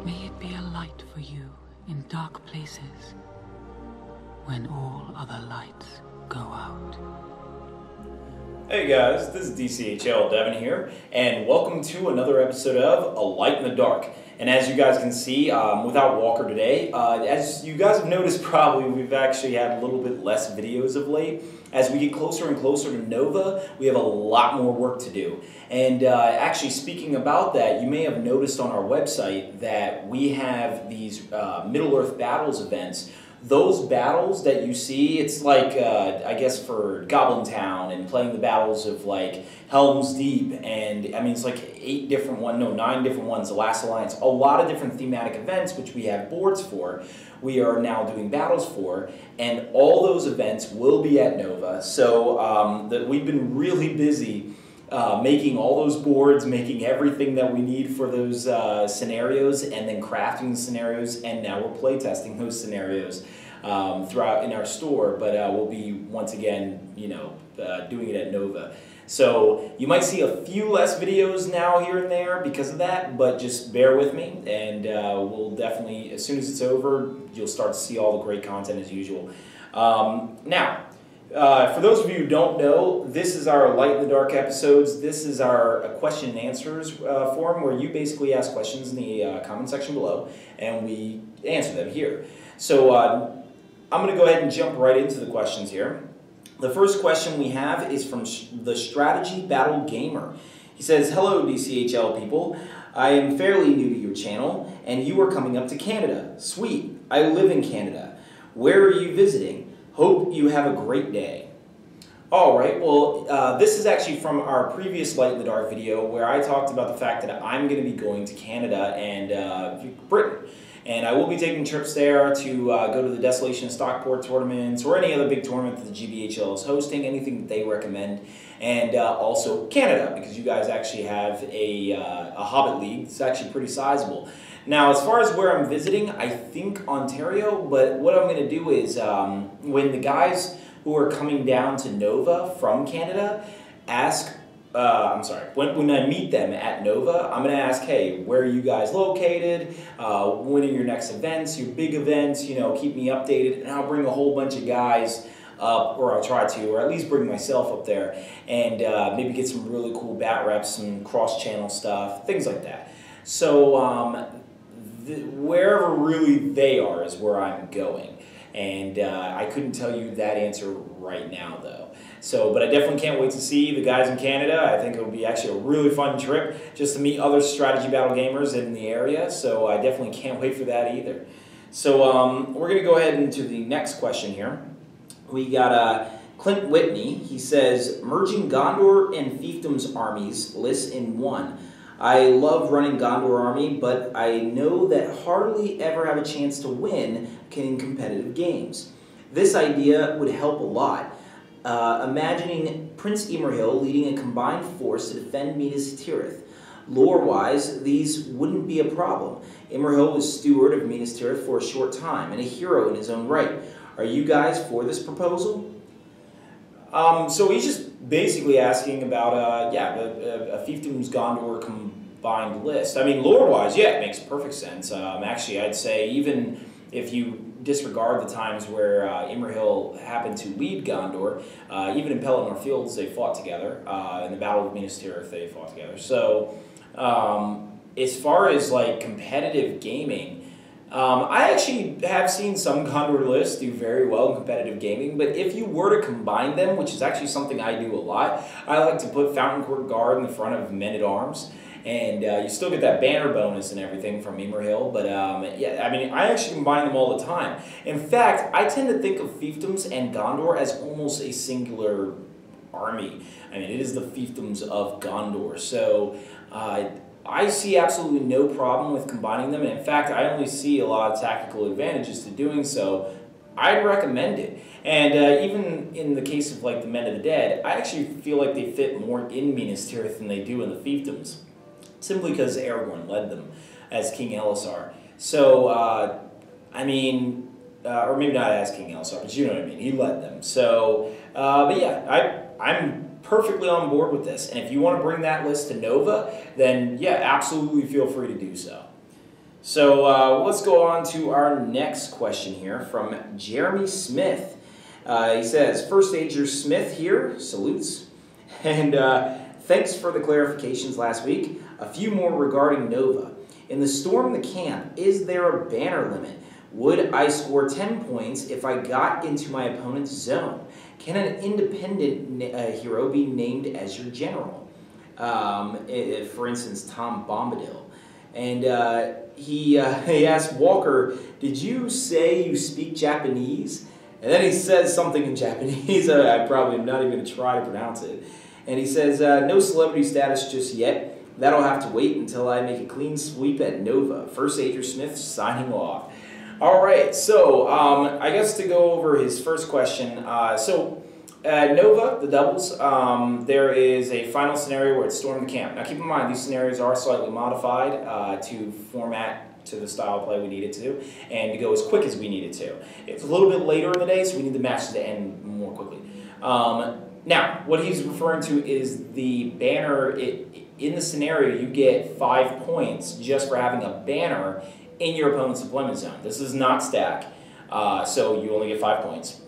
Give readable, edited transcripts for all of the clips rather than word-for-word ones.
May it be a light for you in dark places when all other lights go out. Hey guys, this is DCHL Devin here, and welcome to another episode of A Light in the Dark. And as you guys can see, without Walker today, as you guys have noticed probably, we've actually had a little bit less videos of late. As we get closer and closer to Nova, we have a lot more work to do. And actually speaking about that, you may have noticed on our website that we have these Middle-earth Battles events. Those battles that you see, it's like, I guess for Goblin Town and playing the battles of like Helm's Deep, and I mean it's like 9 different ones, the Last Alliance, a lot of different thematic events which we have boards for, we are now doing battles for, and all those events will be at Nova. So that we've been really busy making all those boards, making everything that we need for those scenarios, and then crafting the scenarios, and now we're playtesting those scenarios throughout in our store, but we'll be, once again, doing it at Nova. So you might see a few less videos now here and there because of that, but just bear with me, and we'll definitely, as soon as it's over, you'll start to see all the great content as usual. Now, for those of you who don't know, this is our Light in the Dark episodes. This is our question and answers forum where you basically ask questions in the comment section below, and we answer them here. So I'm going to go ahead and jump right into the questions here. The first question we have is from the Strategy Battle Gamer. He says, "Hello DCHL people, I am fairly new to your channel, and you are coming up to Canada. Sweet, I live in Canada. Where are you visiting? Hope you have a great day." Alright, well, this is actually from our previous Light in the Dark video where I talked about the fact that I'm going to be going to Canada and Britain. And I will be taking trips there to go to the Desolation and Stockport tournaments or any other big tournament that the GBHL is hosting, anything that they recommend. And also Canada, because you guys actually have a Hobbit League. It's actually pretty sizable. Now, as far as where I'm visiting, I think Ontario, but what I'm going to do is when the guys who are coming down to Nova from Canada ask, when I meet them at Nova, I'm going to ask, hey, where are you guys located? When are your next events, your big events? Keep me updated, and I'll bring a whole bunch of guys up, or I'll try to, or at least bring myself up there, and maybe get some really cool bat reps, some cross-channel stuff, things like that. So wherever really they are is where I'm going. And I couldn't tell you that answer right now, though. So, but I definitely can't wait to see the guys in Canada. I think it'll be actually a really fun trip just to meet other strategy battle gamers in the area. So I definitely can't wait for that either. So we're going to go ahead into the next question here. We got Clint Whitney. He says, "Merging Gondor and Fiefdom's armies lists in one. I love running Gondor army, but I know that hardly ever have a chance to win in competitive games. This idea would help a lot. Imagining Prince Imrahil leading a combined force to defend Minas Tirith. Lore-wise, these wouldn't be a problem. Imrahil was steward of Minas Tirith for a short time, and a hero in his own right. Are you guys for this proposal?" So he's just basically asking about, a Fiefdom's Gondor combined list. I mean, lore-wise, yeah, it makes perfect sense. Actually, I'd say even if you disregard the times where Imrahil happened to lead Gondor, even in Pelennor Fields, they fought together. In the Battle of Minas Tirith, they fought together. So, as far as, like, competitive gaming, I actually have seen some Gondor lists do very well in competitive gaming, but if you were to combine them, which is actually something I do a lot, I like to put Fountain Court Guard in the front of Men-at-Arms, and you still get that banner bonus and everything from Imrahil, but yeah, I mean, I actually combine them all the time. In fact, I tend to think of Fiefdoms and Gondor as almost a singular army. I mean, it is the Fiefdoms of Gondor, so I see absolutely no problem with combining them, and in fact, I only see a lot of tactical advantages to doing so. I'd recommend it. And even in the case of like the Men of the Dead, I actually feel like they fit more in Minas Tirith than they do in the Fiefdoms, simply because Aragorn led them as King Elisar. So, I mean, or maybe not as King Elisar, but you know what I mean, he led them. So, but yeah, I'm perfectly on board with this. And if you want to bring that list to Nova, then yeah, absolutely feel free to do so. So let's go on to our next question here from Jeremy Smith. He says, First Ager Smith here, salutes, and thanks for the clarifications last week. A few more regarding Nova. In the Storm the Camp, is there a banner limit? Would I score 10 points if I got into my opponent's zone? Can an independent hero be named as your general? For instance, Tom Bombadil. And he asked Walker, did you say you speak Japanese? And then he says something in Japanese. I probably am not even going to try to pronounce it. And he says, no celebrity status just yet. That'll have to wait until I make a clean sweep at Nova. First Ager Smith signing off. All right, so I guess to go over his first question. Nova, the doubles, there is a final scenario where it's Storm the Camp. Now keep in mind, these scenarios are slightly modified to format to the style of play we need it to, and to go as quick as we need it to. It's a little bit later in the day, so we need the match to end more quickly. Now, what he's referring to is the banner. In the scenario, you get 5 points just for having a banner in your opponent's deployment zone. This is not stack, so you only get 5 points.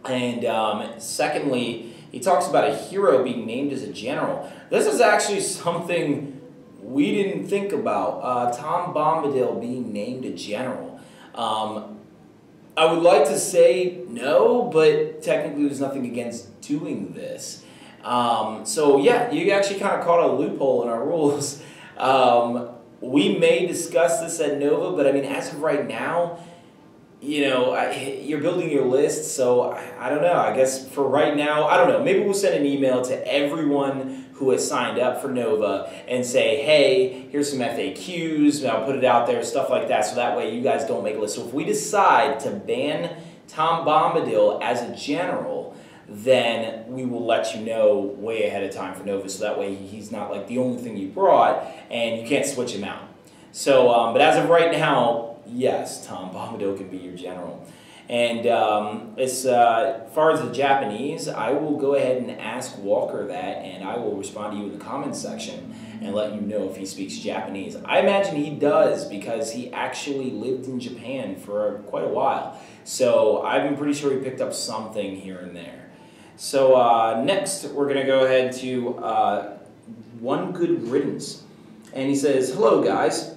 And secondly, he talks about a hero being named as a general. This is actually something we didn't think about. Tom Bombadil being named a general. I would like to say no, but technically there's nothing against doing this. So yeah, you actually kind of caught a loophole in our rules. We may discuss this at Nova, but I mean, as of right now, you know, you're building your list, so I don't know. I guess for right now, I don't know. Maybe we'll send an email to everyone who has signed up for Nova and say, hey, here's some FAQs, and I'll put it out there, stuff like that, so that way you guys don't make a list. So if we decide to ban Tom Bombadil as a general, then we will let you know way ahead of time for Nova, so that way he's not like the only thing you brought, and you can't switch him out. So, but as of right now, yes, Tom Bombadil can be your general. And as far as the Japanese, I will go ahead and ask Walker that, and I will respond to you in the comments section and let you know if he speaks Japanese. I imagine he does, because he actually lived in Japan for quite a while. So I'm pretty sure he picked up something here and there. So next, we're going to go ahead to One Good Riddance. And he says, hello guys.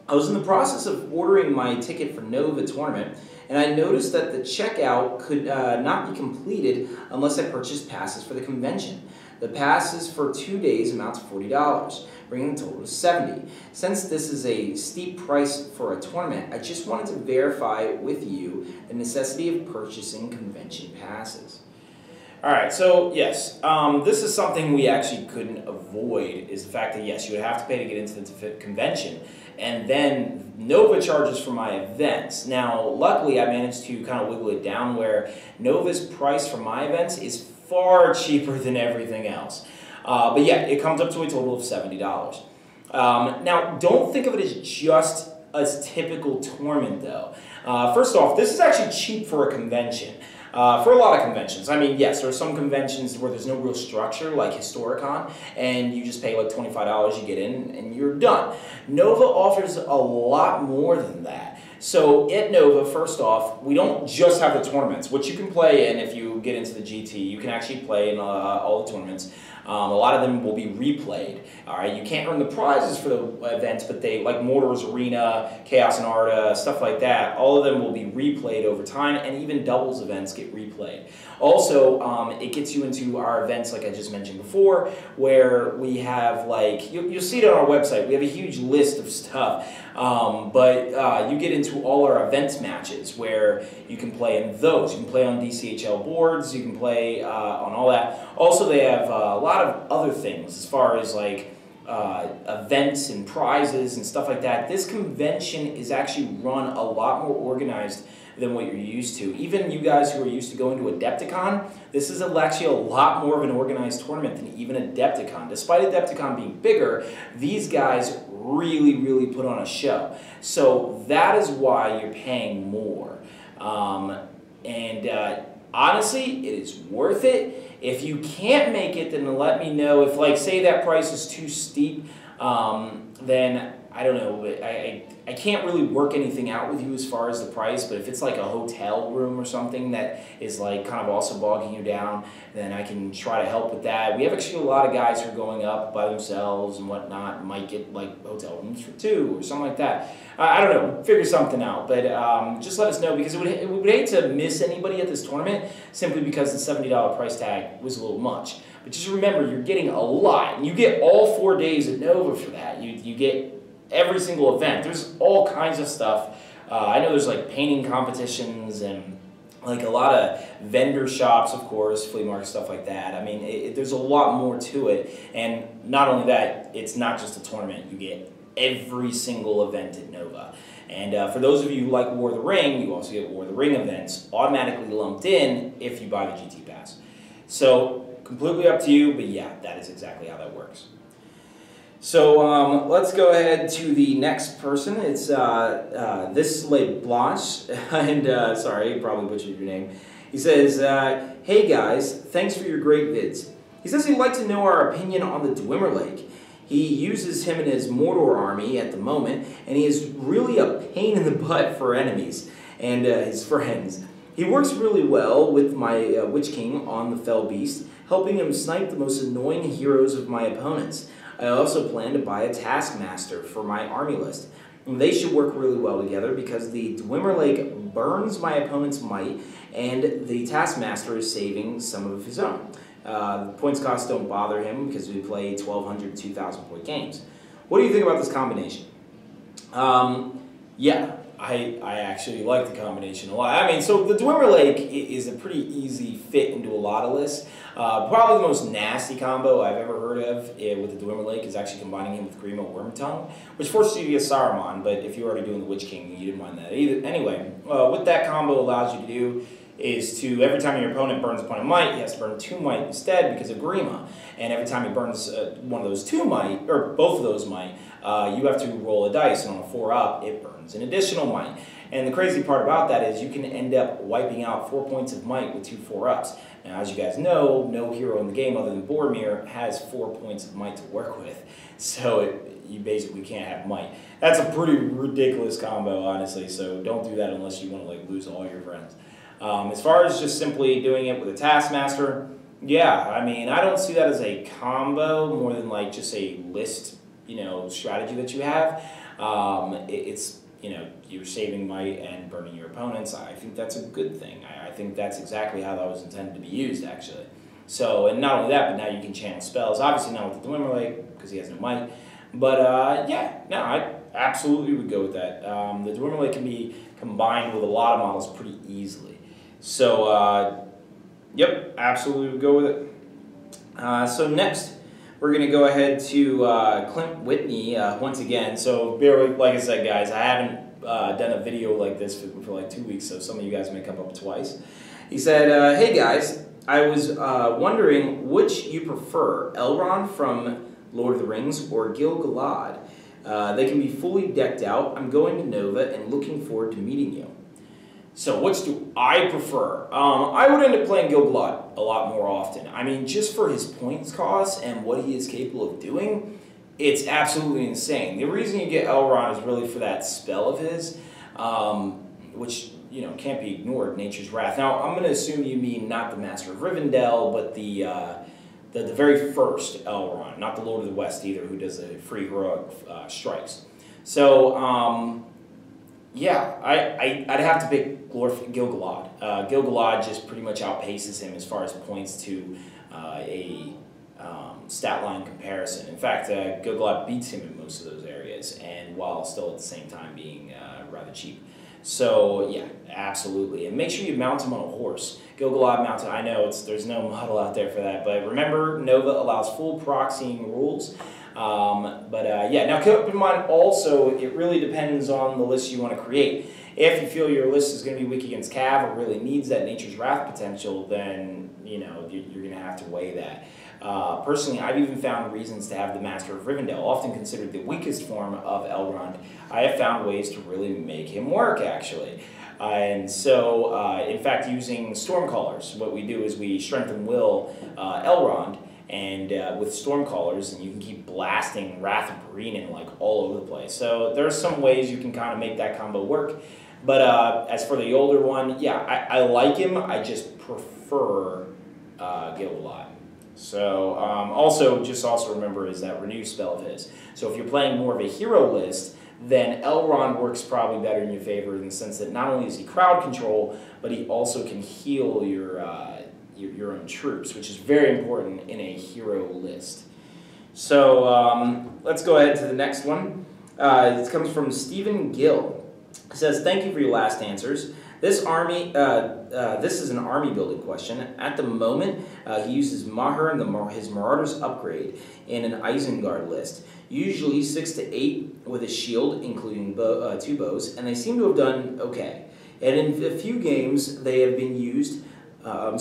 I was in the process of ordering my ticket for Nova tournament, and I noticed that the checkout could not be completed unless I purchased passes for the convention. The passes for 2 days amount to $40, bringing the total to $70. Since this is a steep price for a tournament, I just wanted to verify with you the necessity of purchasing convention passes. Alright, so yes, this is something we actually couldn't avoid, is the fact that yes, you would have to pay to get into the convention, and then Nova charges for my events. Now, luckily I managed to kind of wiggle it down where Nova's price for my events is far cheaper than everything else. But yeah, it comes up to a total of $70. Now, don't think of it as just a typical tournament though. First off, this is actually cheap for a convention. For a lot of conventions. I mean, yes, there are some conventions where there's no real structure, like Historicon, and you just pay like $25, you get in, and you're done. Nova offers a lot more than that. So at Nova, first off, we don't just have the tournaments, which you can play in if you get into the GT. You can actually play in all the tournaments. A lot of them will be replayed. All right, you can't earn the prizes for the events, but they, like Mortar's Arena, Chaos and Arda, stuff like that, all of them will be replayed over time, and even doubles events get replayed. Also, it gets you into our events, like I just mentioned before, where we have, like, you'll see it on our website, we have a huge list of stuff, but you get into all our events matches where you can play in those. You can play on DCHL boards, you can play on all that. Also, they have a lot of other things as far as like events and prizes and stuff like that. This convention is actually run a lot more organized than what you're used to. Even you guys who are used to going to Adepticon, this is actually a lot more of an organized tournament than even Adepticon. Despite Adepticon being bigger, these guys really, really put on a show. So that is why you're paying more. Honestly, it is worth it. If you can't make it, then let me know. If, like, say that price is too steep, then I don't know, I can't really work anything out with you as far as the price, but if it's like a hotel room or something that is like kind of also bogging you down, then I can try to help with that. We have actually a lot of guys who are going up by themselves and whatnot, might get like hotel rooms for 2 or something like that. I don't know, figure something out, but just let us know, because we would hate to miss anybody at this tournament simply because the $70 price tag was a little much. But just remember, you're getting a lot, and you get all 4 days at Nova for that. You get every single event. There's all kinds of stuff. I know there's like painting competitions and like a lot of vendor shops, of course, flea market, stuff like that. I mean, there's a lot more to it. And not only that, it's not just a tournament. You get every single event at Nova. And for those of you who like War of the Ring, you also get War of the Ring events automatically lumped in if you buy the GT Pass. So completely up to you, but yeah, that is exactly how that works. So let's go ahead to the next person. It's this late Blanche, and sorry, I probably butchered your name. He says, hey guys, thanks for your great vids. He says he'd like to know our opinion on the Dwimmerlaik. He uses him in his Mordor army at the moment, and he is really a pain in the butt for enemies and his friends. He works really well with my Witch King on the Fell Beast, helping him snipe the most annoying heroes of my opponents. I also plan to buy a Taskmaster for my army list. And they should work really well together because the Dwimmerlaik burns my opponent's might, and the Taskmaster is saving some of his own. The points cost don't bother him because we play 1,200 to 2,000 point games. What do you think about this combination? Yeah, I actually like the combination a lot. I mean, so the Dwimmerlaik is a pretty easy fit into a lot of lists. Probably the most nasty combo I've ever heard of with the Dwimmerlaik is actually combining him with Grima Wormtongue, which forces you to get Saruman, but if you're already doing the Witch King, you didn't mind that either. Anyway, what that combo allows you to do is to, every time your opponent burns a point of might, he has to burn 2 might instead because of Grima. And every time he burns one of those 2 might, or both of those might, you have to roll a dice, and on a 4-up, it burns an additional might. And the crazy part about that is you can end up wiping out 4 points of might with 2 4-ups. Now, as you guys know, no hero in the game other than Boromir has 4 points of might to work with. So you basically can't have might. That's a pretty ridiculous combo, honestly, so don't do that unless you want to like lose all your friends. As far as just simply doing it with a Taskmaster, yeah, I mean, I don't see that as a combo more than like just a list, strategy that you have. It's, you're saving might and burning your opponents. I think that's a good thing. I think that's exactly how that was intended to be used, actually. So, and not only that, but now you can channel spells. Obviously not with the Dwimmerlaik, because he has no might. But, yeah, no, I absolutely would go with that. The Dwimmerlaik can be combined with a lot of models pretty easily. So, yep, absolutely would go with it. So next, we're going to go ahead to Clint Whitney once again. So bear with, like I said, guys, I haven't done a video like this for like 2 weeks, so some of you guys may come up twice. He said, hey guys, I was wondering which you prefer, Elrond from Lord of the Rings or Gilgalad. They can be fully decked out. I'm going to Nova and looking forward to meeting you. So which do I prefer? I would end up playing Gilgalad a lot more often. I mean, just for his points cost and what he is capable of doing, it's absolutely insane. The reason you get Elrond is really for that spell of his, which, can't be ignored, Nature's Wrath. Now, I'm going to assume you mean not the Master of Rivendell, but the very first Elrond, not the Lord of the West either, who does the free heroic strikes. So, yeah, I'd have to pick Gilgalad. Gilgalad just pretty much outpaces him as far as points to a stat line comparison. In fact, Gilgalad beats him in most of those areas, and while still at the same time being rather cheap. So yeah, absolutely. And make sure you mount him on a horse. Gilgalad mounted, I know there's no model out there for that, but remember, Nova allows full proxying rules. Yeah, now keep in mind also, it really depends on the list you want to create. If you feel your list is going to be weak against Cav or really needs that Nature's Wrath potential, then, you're going to have to weigh that. Personally, I've even found reasons to have the Master of Rivendell, often considered the weakest form of Elrond. I have found ways to really make him work, actually. And so, in fact, using Stormcallers, what we do is we strengthen will Elrond, and with Stormcallers, and you can keep blasting Wrath of Breenan like all over the place. So there's some ways you can kind of make that combo work. But as for the older one, yeah, I like him. I just prefer Gilgalad. So also remember is that renew spell of his. So if you're playing more of a hero list, then Elrond works probably better in your favor in the sense that not only is he crowd control, but he also can heal your own troops, which is very important in a hero list. So let's go ahead to the next one. This comes from Stephen Gill. It says, "Thank you for your last answers. This is an army building question. At the moment, he uses Maher and his Marauders upgrade in an Isengard list. Usually 6 to 8 with a shield, including 2 bows, and they seem to have done okay. And in a few games, they have been used. But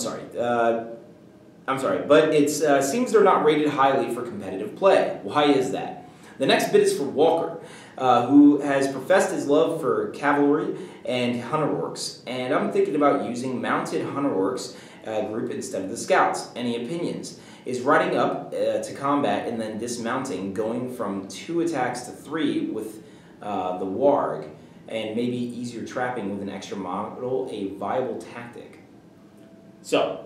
it seems they're not rated highly for competitive play. Why is that? The next bit is for Walker, who has professed his love for cavalry and hunter orcs, and I'm thinking about using mounted hunter orcs group instead of the scouts. Any opinions? Is riding up to combat and then dismounting, going from 2 attacks to 3 with the warg, and maybe easier trapping with an extra model a viable tactic?" So,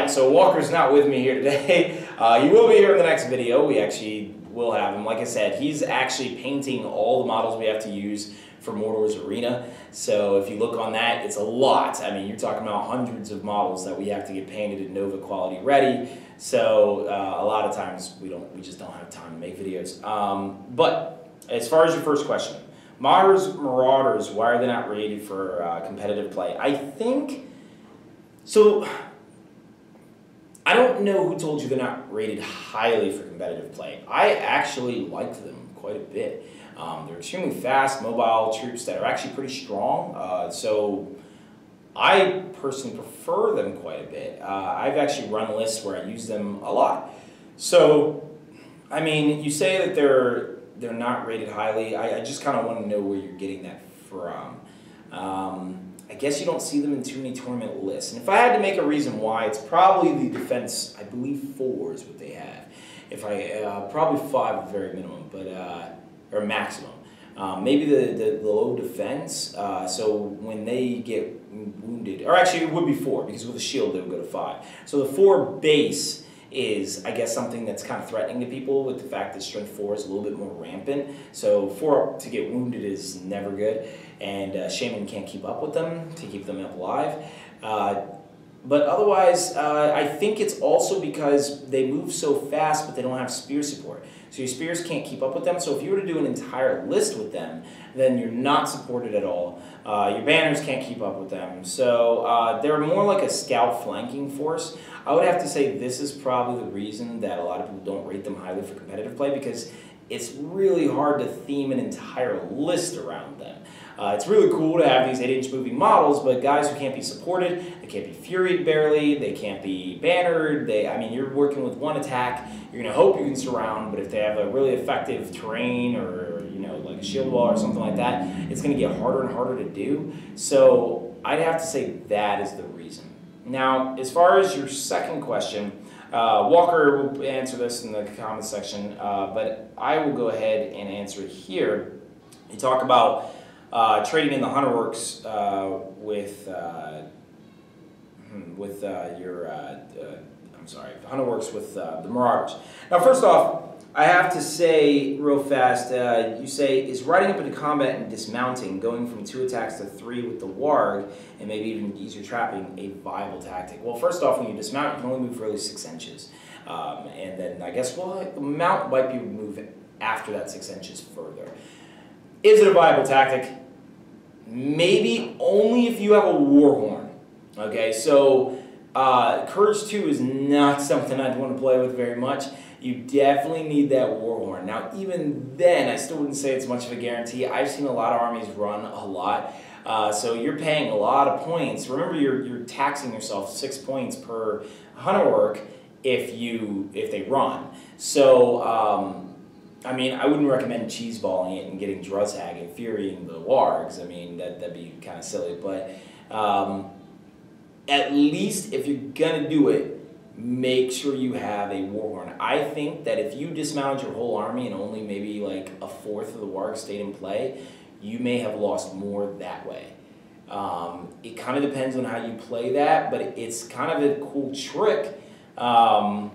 so Walker's not with me here today. He will be here in the next video. We actually will have him. Like I said, he's actually painting all the models we have to use for Mordor's Arena. So if you look on that, it's a lot. I mean, you're talking about hundreds of models that we have to get painted and Nova quality ready. So a lot of times we just don't have time to make videos. But as far as your first question, Maher's Marauders, why are they not rated for competitive play? I think... So, I don't know who told you they're not rated highly for competitive play. I actually liked them quite a bit. They're extremely fast, mobile troops that are actually pretty strong. So, I personally prefer them quite a bit. I've actually run lists where I use them a lot. So, I mean, you say that they're not rated highly. I just kind of want to know where you're getting that from. I guess you don't see them in too many tournament lists. And if I had to make a reason why, it's probably the defense. I believe 4 is what they have. If I probably 5 at the very minimum, but or maximum. Maybe the low defense. So when they get wounded, or actually it would be 4 because with a shield they would go to 5. So the 4 base is, I guess, something that's kind of threatening to people with the fact that strength 4 is a little bit more rampant. So 4 to get wounded is never good, and Shaman can't keep up with them to keep them alive. But otherwise, I think it's also because they move so fast, but they don't have spear support. So your spears can't keep up with them. So if you were to do an entire list with them, then you're not supported at all. Your banners can't keep up with them. So they're more like a scout flanking force. I would have to say this is probably the reason that a lot of people don't rate them highly for competitive play, because it's really hard to theme an entire list around them. It's really cool to have these 8-inch moving models, but guys who can't be supported, they can't be furied barely, they can't be bannered, I mean, you're working with 1 attack, you're going to hope you can surround, but if they have a really effective terrain or, like a shield wall or something like that, it's going to get harder and harder to do. So I'd have to say that is the reason. Now, as far as your second question, Walker will answer this in the comments section, but I will go ahead and answer it here. You talk about trading in the Hunter Orcs Hunter Orcs with the Marauders. Now, first off, I have to say real fast, you say, is riding up into combat and dismounting, going from 2 attacks to 3 with the warg, and maybe even easier trapping, a viable tactic? Well, first off, when you dismount, you can only move really 6 inches. And then I guess, the mount might be moved after that 6 inches further. Is it a viable tactic? Maybe only if you have a war horn. Okay, so Courage 2 is not something I'd want to play with very much. You definitely need that Warhorn. Now, even then, I still wouldn't say it's much of a guarantee. I've seen a lot of armies run a lot, so you're paying a lot of points. Remember, you're taxing yourself 6 points per Hunter Orc if they run. So, I mean, I wouldn't recommend cheeseballing it and getting Druzhag and Furying the Wargs. I mean, that'd be kind of silly, but at least if you're gonna do it, make sure you have a Warhorn. I think that if you dismount your whole army and only maybe like a fourth of the warg stayed in play, you may have lost more that way. It kind of depends on how you play that, but it's kind of a cool trick. Now,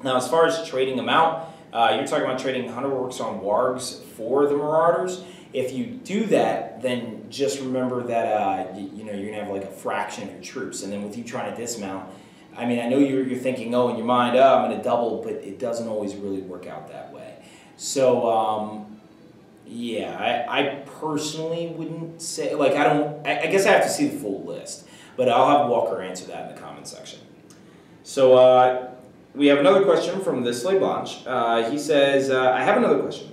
as far as trading them out, you're talking about trading Hunter Orcs on wargs for the Marauders. If you do that, then just remember that you know, you're gonna have like a fraction of your troops, and then with you trying to dismount, I mean, I know you're thinking, oh, in your mind, oh, I'm gonna double, but it doesn't always really work out that way. So yeah, I personally wouldn't say, like, I guess I have to see the full list, but I'll have Walker answer that in the comment section. So we have another question from this Le Blanche. He says, I have another question.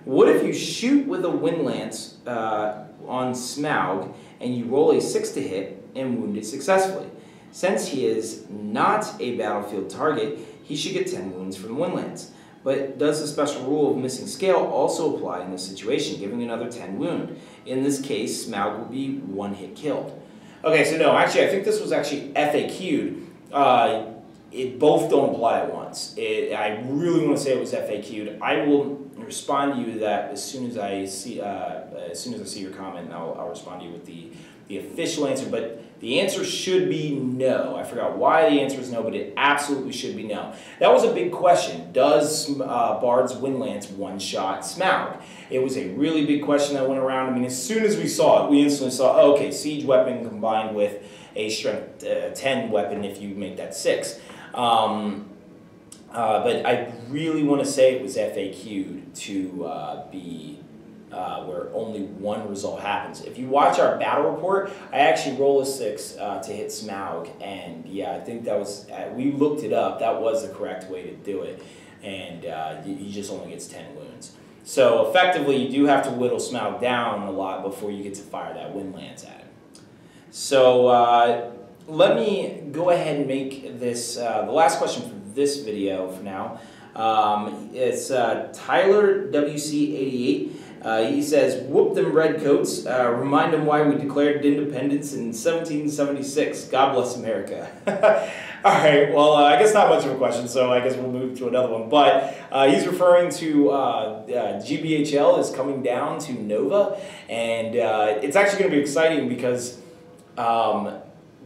What if you shoot with a Windlance on Smaug and you roll a 6 to hit and wound it successfully? Since he is not a battlefield target, he should get 10 wounds from Windlance. But does the special rule of missing scale also apply in this situation, giving another 10 wound? In this case, Smaug will be 1 hit killed. Okay, so no, actually, I think this was actually FAQ'd. It both don't apply at once. I really want to say it was FAQ'd. I will respond to you that as soon as I see your comment, I'll respond to you with the official answer. But the answer should be no. I forgot why the answer is no, but it absolutely should be no. That was a big question. Does Bard's Windlance one-shot Smaug? It was a really big question that went around. I mean, as soon as we saw it, we instantly saw, oh, okay, siege weapon combined with a strength 10 weapon if you make that 6. But I really want to say it was FAQ'd to be where only one result happens. If you watch our battle report, I actually roll a 6 to hit Smaug, and yeah, I think that was, we looked it up, that was the correct way to do it, and he just only gets 10 wounds. So effectively, you do have to whittle Smaug down a lot before you get to fire that Windlance at him. So let me go ahead and make this the last question for this video for now. It's Tyler WC88. He says, whoop them redcoats, remind them why we declared independence in 1776. God bless America. All right, well, I guess not much of a question, so I guess we'll move to another one. But he's referring to GBHL is coming down to Nova, and it's actually going to be exciting because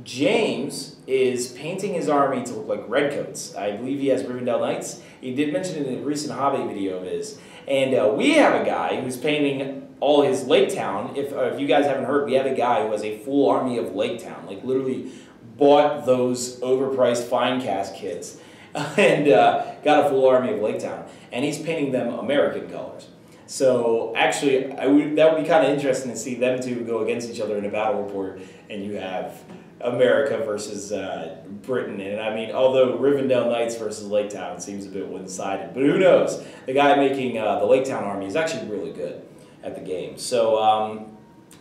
James is painting his army to look like redcoats. I believe he has Rivendell Knights. He did mention it in a recent hobby video of his. And we have a guy who's painting all his Lake Town. If you guys haven't heard, we have a guy who has a full army of Lake Town. Like literally bought those overpriced Finecast kits and got a full army of Lake Town. And he's painting them American colors. So actually, that would be kind of interesting to see them two go against each other in a battle report, and you have America versus Britain. And I mean, although Rivendell Knights versus Lake Town seems a bit one-sided, but who knows? The guy making the Lake Town army is actually really good at the game. So,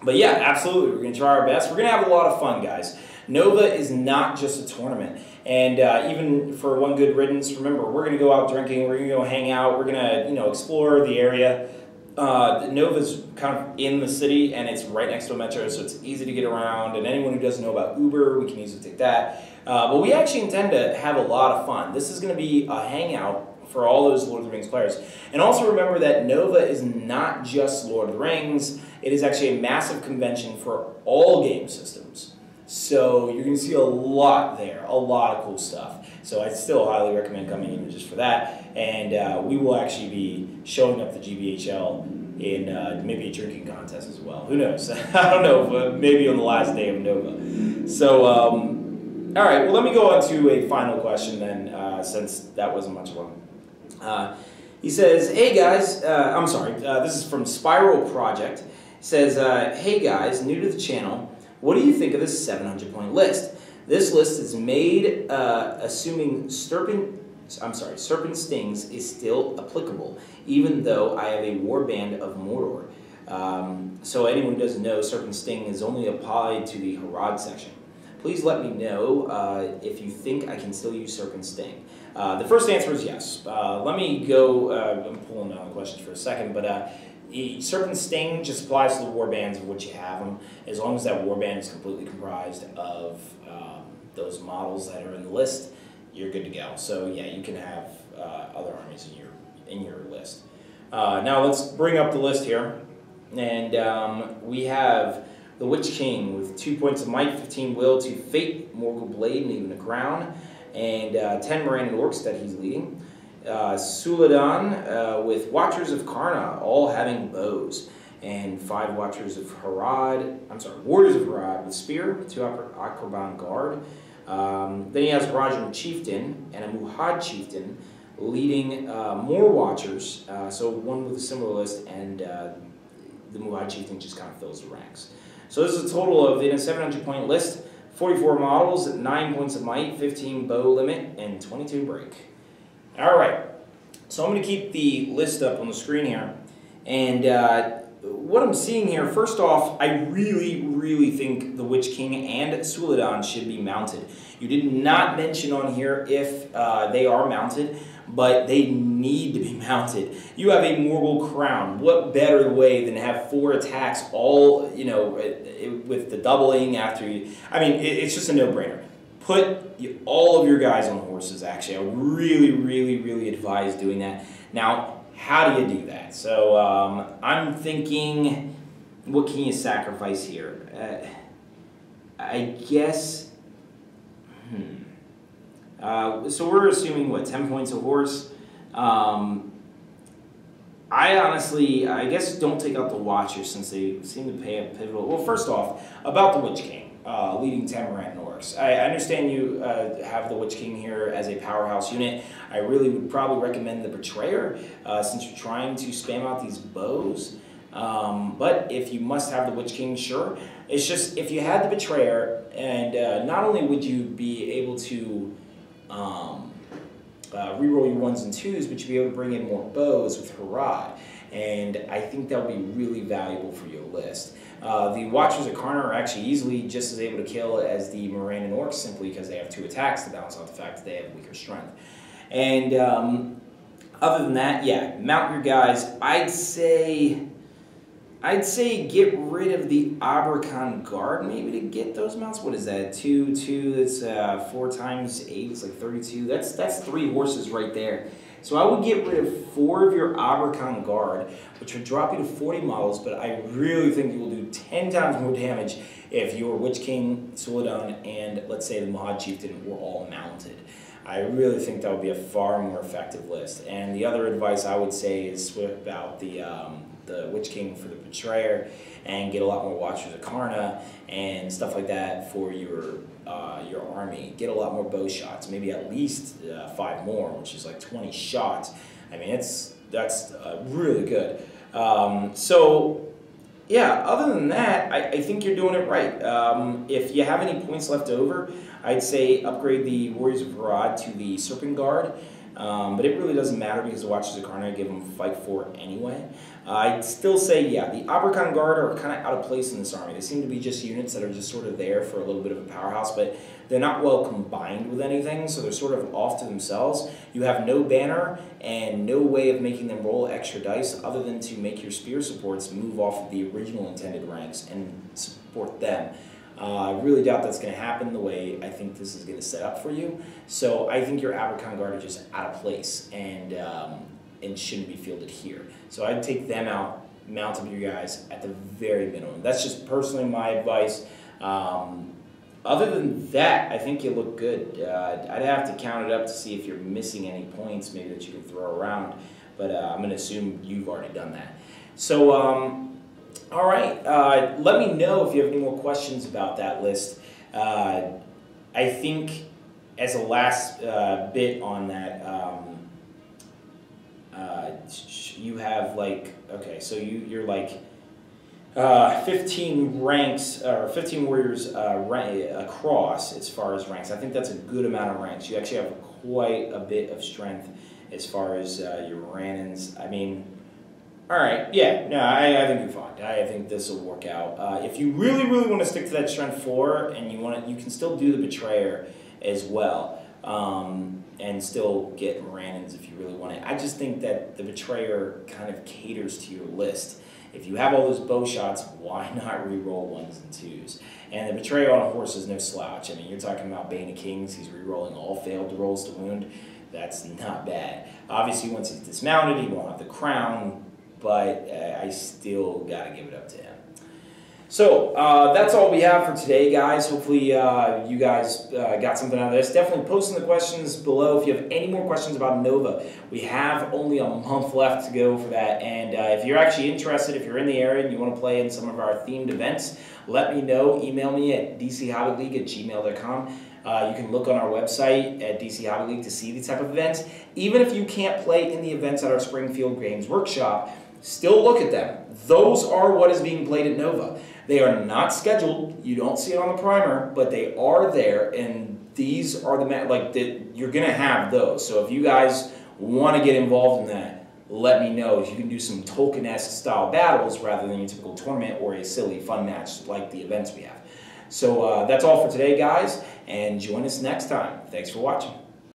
but yeah, absolutely, we're going to try our best. We're going to have a lot of fun, guys. Nova is not just a tournament. And even for one good riddance, remember, we're going to go out drinking, we're going to go hang out, we're going to, you know, explore the area. Nova's kind of in the city, and it's right next to a metro, so it's easy to get around, and anyone who doesn't know about Uber, we can easily take that. But we actually intend to have a lot of fun. This is going to be a hangout for all those Lord of the Rings players. And also remember that Nova is not just Lord of the Rings, it is actually a massive convention for all game systems. So you're going to see a lot there, a lot of cool stuff. So I still highly recommend coming in just for that. And we will actually be showing up the GBHL in maybe a drinking contest as well. Who knows? I don't know, but maybe on the last day of Nova. So, all right, well, let me go on to a final question then, since that wasn't much of one. He says, hey guys, I'm sorry, this is from Spiral Project. He says, hey guys, new to the channel, what do you think of this 700-point list? This list is made assuming Serpent Stings is still applicable, even though I have a warband of Mordor. So anyone who doesn't know, Serpent Sting is only applied to the Harad section. Please let me know if you think I can still use Serpent Sting. The first answer is yes. Let me go, I'm pulling down the questions for a second, but Serpent Sting just applies to the warbands of which you have them, as long as that warband is completely comprised of those models that are in the list. you're good to go. So yeah, you can have other armies in your list. Now let's bring up the list here, and we have the Witch King with 2 points of might, 15 will, 2 fate, Morgul Blade, and even a crown, and 10 Morannon orcs that he's leading. Suladan with Watchers of Karna, all having bows, and 5 Watchers of Harad. Warriors of Harad with spear, 2 Akraban guard. Then he has Rajan Chieftain and a Muhad Chieftain leading more Watchers, so one with a similar list, and the Muhad Chieftain just kind of fills the ranks. So this is a total of, in a 700-point list, 44 models, 9 points of might, 15 bow limit, and 22 break. All right, so I'm going to keep the list up on the screen here, and what I'm seeing here, first off, I really think the Witch King and Suladan should be mounted. You did not mention on here if they are mounted, but they need to be mounted. You have a Morgul crown. What better way than have 4 attacks all, with the doubling after you... I mean, it's just a no-brainer. Put all of your guys on horses, actually. I would really advise doing that. Now, how do you do that? So, I'm thinking, what can you sacrifice here? I guess... so we're assuming, what, 10 points a horse? I guess don't take out the Watchers since they seem to pay a pivotal... Well, first off, about the Witch King, leading 10 Morannon orcs. I understand you have the Witch King here as a powerhouse unit. I really would probably recommend the Betrayer since you're trying to spam out these bows. But if you must have the Witch King, sure. It's just, if you had the Betrayer, and not only would you be able to reroll your 1s and 2s, but you'd be able to bring in more bows with Harad. And I think that would be really valuable for your list. The Watchers of Karna are actually easily just as able to kill as the Morannon orcs, simply because they have 2 attacks to balance out the fact that they have weaker strength. And other than that, yeah, mount your guys. I'd say get rid of the Abrakan guard maybe to get those mounts. What is that? 2, that's 4 times 8 is like 32. That's 3 horses right there. So I would get rid of 4 of your Abrakan guard, which would drop you to 40 models, but I really think you will do 10 times more damage if your Witch King, Suladan, and let's say the Muhad Chieftain were all mounted. I really think that would be a far more effective list. And the other advice I would say is swap out the Witch King for the Betrayer and get a lot more Watchers of Karna and stuff like that for your army. Get a lot more bow shots, maybe at least 5 more, which is like 20 shots. I mean, that's really good. So yeah, other than that, I think you're doing it right. If you have any points left over, I'd say upgrade the Warriors of Harad to the Serpent Guard. But it really doesn't matter because the Watchers of Karna give them Fight 4 anyway. I'd still say, yeah, the Abrakan Guard are kind of out of place in this army. They seem to be just units that are just sort of there for a little bit of a powerhouse, but they're not well combined with anything, so they're sort of off to themselves. You have no banner and no way of making them roll extra dice other than to make your spear supports move off of the original intended ranks and support them. I really doubt that's going to happen the way I think this is going to set up for you. So I think your Abrakan Guard are just out of place and shouldn't be fielded here. So I'd take them out, mount up your guys at the very minimum. That's just personally my advice. Other than that, I think you look good. I'd have to count it up to see if you're missing any points maybe that you can throw around, but I'm going to assume you've already done that. So, all right, let me know if you have any more questions about that list. I think as a last bit on that, you have like, okay, so you're like 15 ranks, or 15 warriors across as far as ranks. I think that's a good amount of ranks. You actually have quite a bit of strength as far as your Morannons. I mean, all right, yeah, no, I think you're fine. I think this will work out. If you really want to stick to that strength 4, and you can still do the Betrayer as well. and still get Morannons if you really want it. I just think that the Betrayer kind of caters to your list. If you have all those bow shots, why not re-roll 1s and 2s? And the Betrayer on a horse is no slouch. I mean, you're talking about Bane of Kings. He's re-rolling all failed rolls to wound. That's not bad. Obviously, once he's dismounted, he won't have the crown, but I still got to give it up to him. So that's all we have for today, guys. Hopefully you guys got something out of this. Definitely post in the questions below if you have any more questions about Nova. We have only a month left to go for that. And if you're actually interested, if you're in the area and you want to play in some of our themed events, let me know. Email me at dchobbyleague@gmail.com. You can look on our website at DC Hobby League to see these type of events. Even if you can't play in the events at our Springfield Games Workshop, still look at them. Those are what is being played at Nova. They are not scheduled. You don't see it on the primer, but they are there, and these are you're gonna have those. So if you guys want to get involved in that, let me know. If you can do some Tolkien-esque style battles rather than your typical tournament or a silly fun match like the events we have. So that's all for today, guys, and join us next time. Thanks for watching.